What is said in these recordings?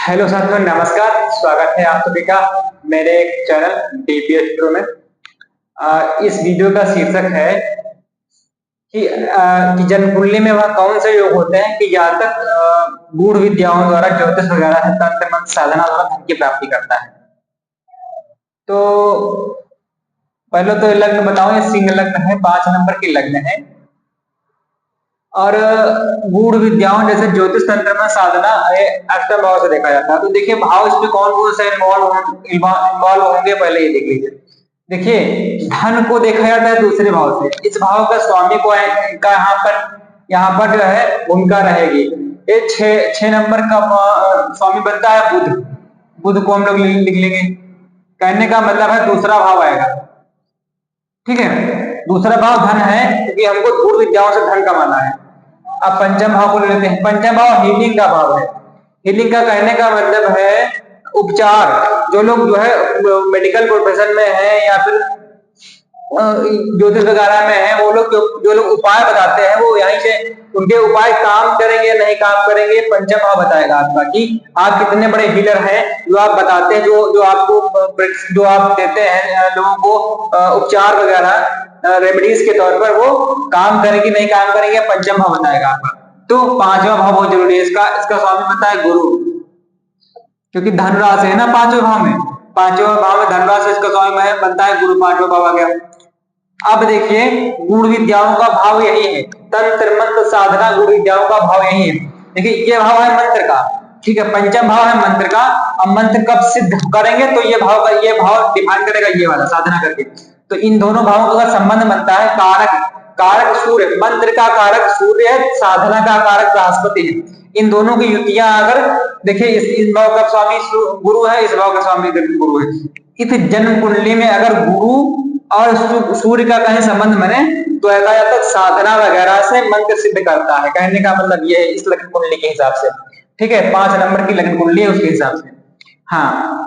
Hello साथियों, नमस्कार। स्वागत है आप सभी का मेरे एक चैनल डीपीएस प्रो में। इस वीडियो का शीर्षक है कि जन्म कुंडली में वह कौन से योग होते हैं कि जातक गूढ़ विद्याओं द्वारा, ज्योतिष वगैरह से, तंत्र मंत्र साधना द्वारा धन की प्राप्ति करता है। तो पहले तो लग्न बताओ, ये सिंह लग्न है, 5 नंबर की लग्न है। और गूढ़ विद्याओं जैसे ज्योतिष तंत्र में साधना अष्टम भाव से देखा जाता है। तो देखिए भाव इसमें कौन कौन से इन्वॉल्व होंगे, पहले ये देख लीजिए। देखिए धन को देखा जाता है दूसरे भाव से। इस भाव का स्वामी को का यहाँ पर जो है भूमिका रहेगी। ये छह नंबर का स्वामी बनता है बुध। बुध को हम लोग लिख लेंगे। कहने का मतलब है दूसरा भाव आएगा, ठीक है। दूसरा भाव धन है क्योंकि हमको गूढ़ विद्याओं से धन कमाना है। अब पंचम भाव को ले लेते हैं। पंचम भाव हीलिंग का भाव है। हीलिंग का कहने का मतलब है उपचार। जो लोग जो है मेडिकल प्रोफेशन में है या फिर ज्योतिष वगैरह में है, वो लोग जो लोग उपाय बताते हैं वो यहीं से उनके उपाय काम करेंगे नहीं काम करेंगे, पंचम भाव बताएगा आपका कि आप कितने बड़े हीलर हैं। जो आप बताते हैं, जो आपको जो आप देते हैं लोगों को उपचार वगैरह रेमेडीज के तौर पर, वो काम करेंगे नहीं काम करेंगे, पंचम भाव बताएगा आपका। तो पांचवा भाव बहुत जरूरी है। इसका स्वामी बनता है गुरु, क्योंकि धन राशि है ना पांचवें भाव में। पांचवें भाव में धन राशि, इसका स्वामी बनता है गुरु। पांचवा भाव आ गया। अब देखिए गूढ़ विद्याओं का भाव यही है। तंत्र मंत्र साधना गूढ़ विद्याओं का भाव यही है। देखिए ये भाव है मंत्र का, ठीक है। पंचम भाव है मंत्र का। अब मंत्र कब सिद्ध करेंगे तो ये भाव डिफाइन करेगा ये वाला साधना करके। तो इन दोनों भावों का संबंध बनता है कारक सूर्य। मंत्र का कारक सूर्य है, साधना का कारक बृहस्पति है। इन दोनों की युतियां अगर देखिए, इस भाव का स्वामी गुरु है, इस भाव का स्वामी गुरु है। इस जन्म कुंडली में अगर गुरु और सूर्य का कहीं संबंध बने तो ऐसा जाता है साधना वगैरह से मंत्र सिद्ध करता है। कहने का मतलब ये है इस लग्न कुंडली के हिसाब से, ठीक है। 5 नंबर की लग्न कुंडली है उसके हिसाब से। हाँ,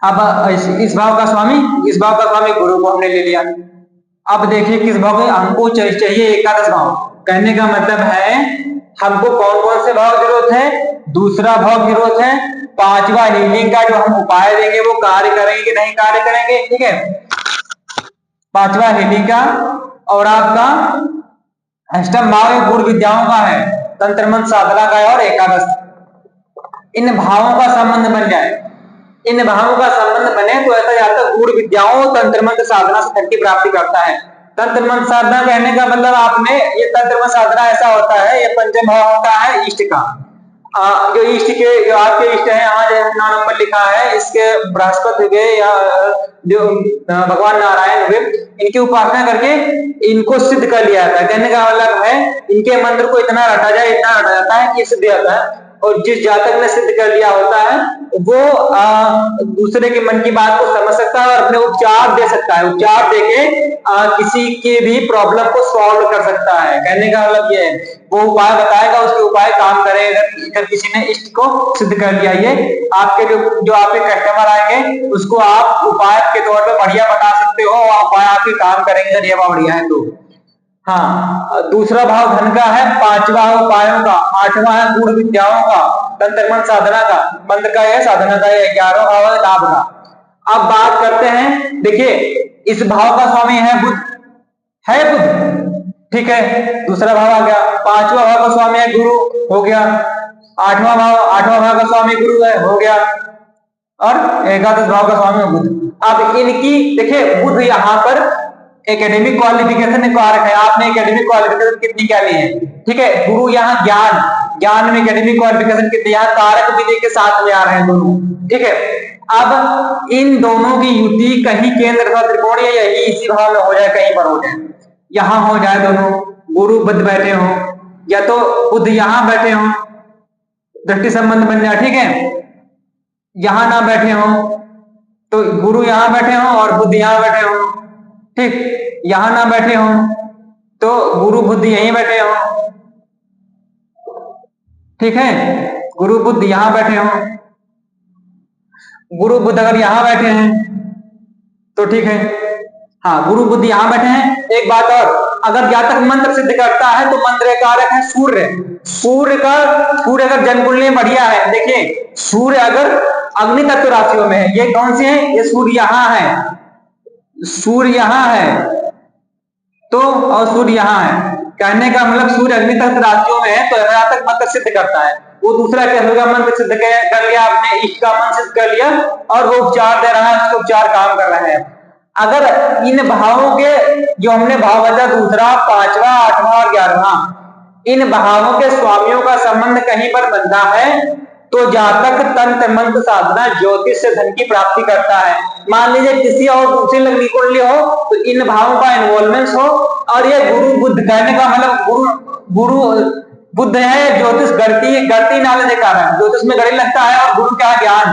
अब इस भाव का स्वामी गुरु को हमने ले लिया। अब देखिए किस भाव में हमको चाहिए, एकादश भाव। कहने का मतलब है हमको कौन कौन से भाव जरूरत है, दूसरा भाव जरूरत है। पांचवा हीलिंग का जो हम उपाय देंगे वो कार्य करेंगे कि नहीं कार्य करेंगे, ठीक है। पांचवा हीलिंग का और आपका अष्टम भाव गूढ़ विद्याओं का है, तंत्र मंत्र साधना का है और एकादश। इन भावों का संबंध बन जाए, इन भावों का संबंध बने तो ऐसा जाता गूढ़ विद्याओं तंत्र मंत्र साधना से धन की प्राप्ति करता है। तंत्र मंत्र साधना कहने का मतलब आपने ये तंत्र मंत्र साधना ऐसा होता है, ये पंचम भाव होता है इष्ट का। जो इष्ट के जो आपके इष्ट है, यहाँ जो 9 नंबर लिखा है, इसके बृहस्पति हुए या जो भगवान नारायण हुए, इनकी उपासना करके इनको सिद्ध कर लिया जाता है। कहने का मतलब है इनके मंत्र को इतना रटा जाता है कि सिद्ध जाता है। और जिस जातक ने सिद्ध कर लिया होता है वो दूसरे के मन की बात को समझ सकता है और अपने उपचार दे सकता है। उपचार देके किसी की भी प्रॉब्लम को सॉल्व कर सकता है। कहने का मतलब ये है वो उपाय बताएगा, उसके उपाय काम करेगा। अगर किसी ने इष्ट को सिद्ध कर लिया, ये आपके जो आपके कस्टमर आएंगे उसको आप उपाय के तौर पर बढ़िया बता सकते हो, उपाय आपके काम करेंगे, ये बढ़िया है। तो हाँ, दूसरा भाव धन का है, पांचवा है उपायों का, आठवां है गूढ़ विद्याओं का, तंत्र मंत्र साधना का, मंत्र का है साधना का, 11वां भाव है लाभ का। अब बात करते हैं, देखिए इस भाव का स्वामी है बुध, ठीक है। दूसरा भाव आ गया। पांचवा भाव का स्वामी है गुरु, हो गया। आठवां भाव का स्वामी गुरु है, हो गया। और एकादश भाव का स्वामी है बुध। अब इनकी देखिए बुध यहाँ पर एकेडमिक क्वालिफिकेशन कारक है। आपने एकेडमिक क्वालिफिकेशन कितनी क्या ली है, ठीक है। गुरु यहाँ ज्ञान में एकेडमिक क्वालिफिकेशन कितनी, यहाँ कारक भी देख के साथ में आ रहे हैं दोनों, ठीक है। अब इन दोनों की युति कहीं केंद्र का त्रिकोण या यही इसी भाव में हो जाए, कहीं पर हो जाए, यहां हो जाए, दोनों गुरु बुध बैठे हो या तो बुध यहां बैठे हो, दृष्टि संबंध बन जाए, ठीक है। यहां ना बैठे हो तो गुरु यहां बैठे हो और बुध यहां बैठे हो, ठीक। यहां ना बैठे हो तो गुरु बुध यहीं बैठे हो, ठीक है। गुरु बुध यहां बैठे हो, गुरु बुध अगर यहां बैठे हैं तो ठीक है। हाँ, गुरु बुध यहां बैठे हैं। एक बात और, अगर जातक मंत्र सिद्ध करता है तो मंत्र कारक है सूर्य। सूर्य अगर जन्म कुंडली में बढ़िया है, देखिए सूर्य अगर अग्नि तत्व राशियों में है, ये कौन सी है, ये सूर्य यहाँ है, सूर्य यहाँ है तो, और सूर्य यहाँ है, कहने का मतलब सूर्य अग्नि तत्व राशियों में है तो जातक मंत्र सिद्ध करता है। वो दूसरा क्या होगा, मंत्र सिद्ध कर लिया आपने, इष्ट का मंत्र सिद्ध कर लिया और वो उपचार दे रहा है, उसके उपचार काम कर रहे हैं। अगर इन भावों के जो हमने भाव बता, दूसरा, पांचवा, आठवां और 11वां, इन भावों के स्वामियों का संबंध कहीं पर बनता है तो जातक तंत्र मंत्र साधना ज्योतिष से धन की प्राप्ति करता है। मान लीजिए किसी और दूसरी लग्न कुंडली हो तो इन भावों का इन्वॉल्वमेंट हो, और ये गुरु बुद्ध कहने का मतलब गुरु बुद्ध है, ज्योतिष गणती नाले के कारण ज्योतिष में गणित लगता है, और गुरु क्या ज्ञान,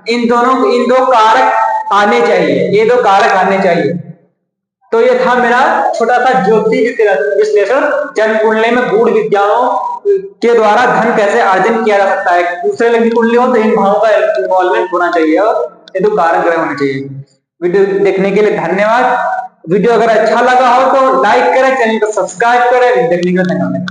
इन दो कारक आने चाहिए, ये दो कारक आने चाहिए। तो ये था मेरा छोटा सा ज्योतिष विश्लेषण, जन्म कुंडली में गूढ़ विद्याओं के द्वारा धन कैसे अर्जन किया जा सकता है। दूसरे लग्न कुंडली हो तो इन भावों का इन्वॉल्वमेंट होना चाहिए और ये दो कारक ग्रह होने चाहिए। वीडियो देखने के लिए धन्यवाद। वीडियो अगर अच्छा लगा हो तो लाइक करें, चैनल को सब्सक्राइब करें। देखने के लिए धन्यवाद।